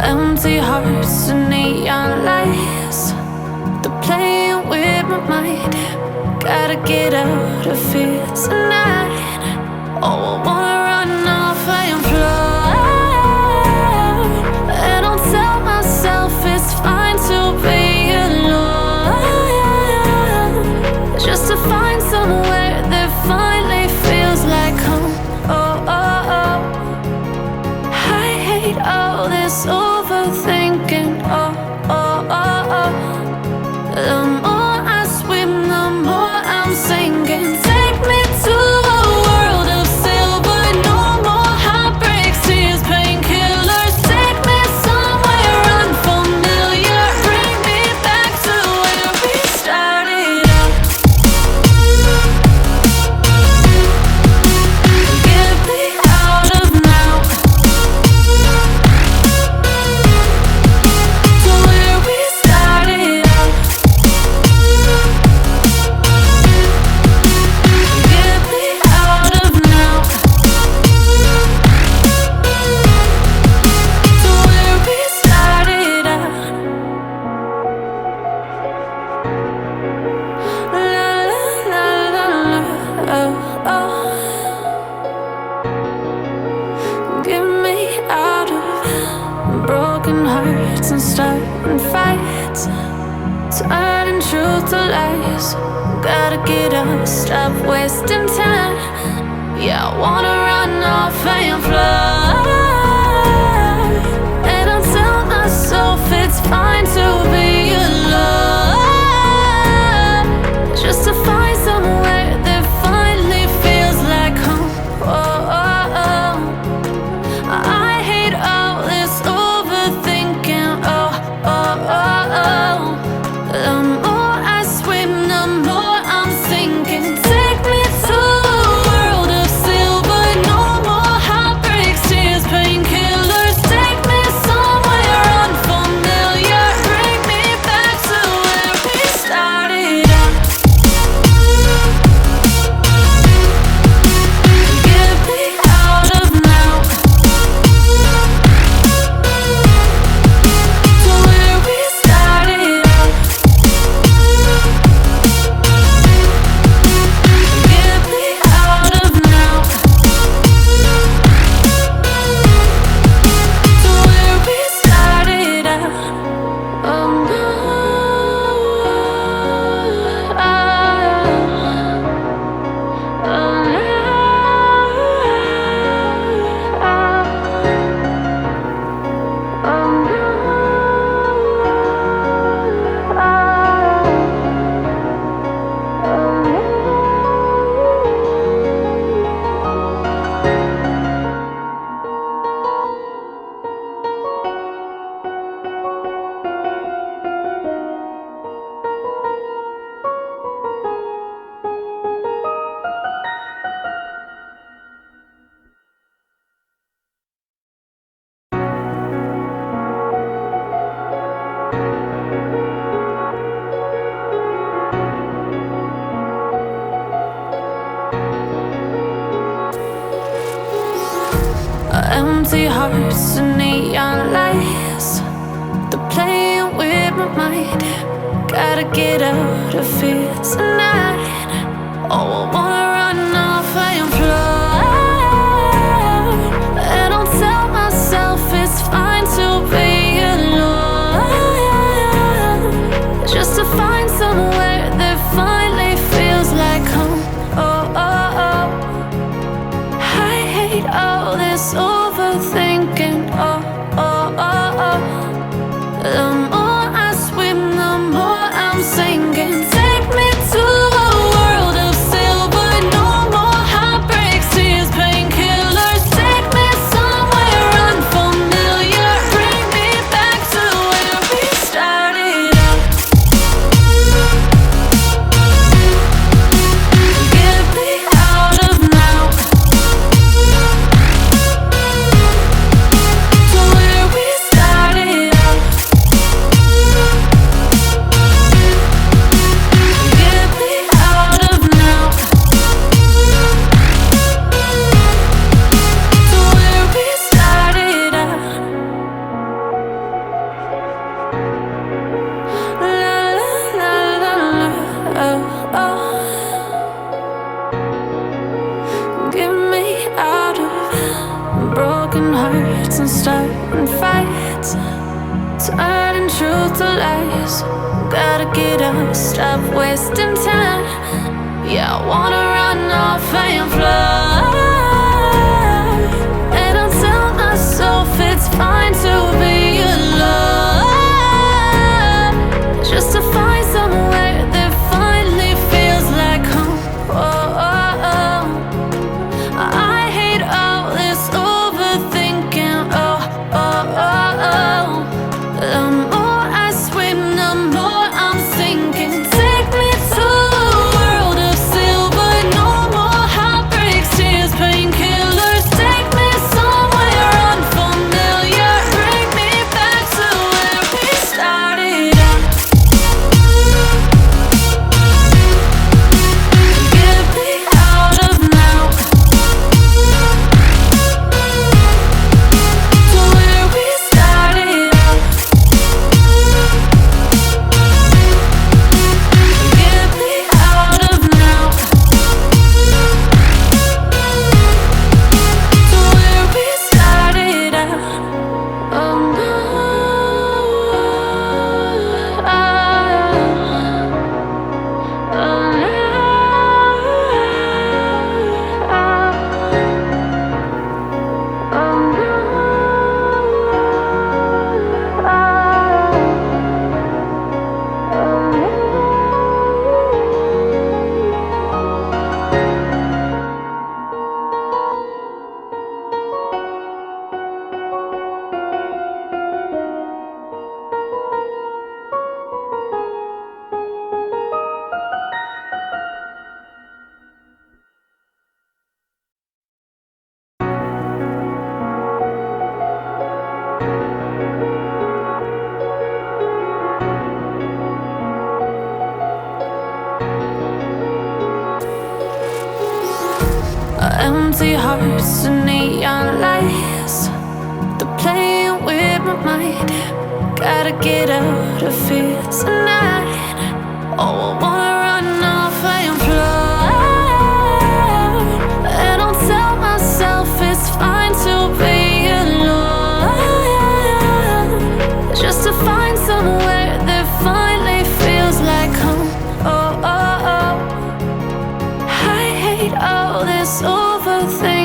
Empty hearts and neon lights, they're playing with my mind. Gotta get out of here tonight. Oh, I wanna run off and fly. And I'll tell myself it's fine to be alone, just to find somewhere that finally feels like home. Oh, oh, oh. I hate all this overthinking. Oh, oh, oh, oh. The more I swim, the more I'm sinking. Take me to a world of silver. No more heartbreaks, tears, painkillers. Take me somewhere unfamiliar. Bring me back to where we started out. Get me out of now, to where we started out. Get me out of now, to where we started out. La la la la la, oh, oh. Get me out of broken hearts and starting fights, turning truth to lies. Gotta get up, stop wasting time. Yeah, I wanna run off and fly. And I'll tell myself it's fine to be alone, just to find somewhere that finally feels like home. Oh, oh, oh. I hate all this overthinking. Oh, oh, oh, oh. The more I swim, the more I'm sinking. Take me to a world of silver. No more heartbreaks, tears, painkillers. Take me somewhere unfamiliar. Bring me back to where we started out. Get me out of now, to where we started out. Get me out of now, to where we started out. Oh no, oh empty hearts and neon lights, they're playing with my mind. Gotta get out of here tonight. Oh, I wanna run off and fly. And I'll tell myself it's fine to be alone, just to find somewhere that finally feels like home. Oh, oh, oh. I hate all this overthinking. Oh, oh, oh, oh. The more I swim, the more I'm sinking. Take me to a world of silver. nights, turning truth to lies. Gotta get up, stop wasting time. Yeah, I wanna run off and fly. And I'll tell myself it's fine to be alone, just to find somewhere that finally feels like home. Oh, oh, oh. I hate all this overthinking. Oh, oh, oh, oh. The more I swim, the more I'm sinking. Take me to a world of silver. No more heartbreaks, tears, painkillers. Take me somewhere unfamiliar. Bring me back to where we started out. Get me out of now, to where we started out. Get me out of now, to where we started out. Oh no, empty hearts and neon lights, they're playing with my mind. Gotta get out of here tonight. Oh, I wanna run off and fly. And I'll tell myself it's fine to be alone, just to find somewhere that finally feels like home. Oh, oh, oh. I hate all this overthinking.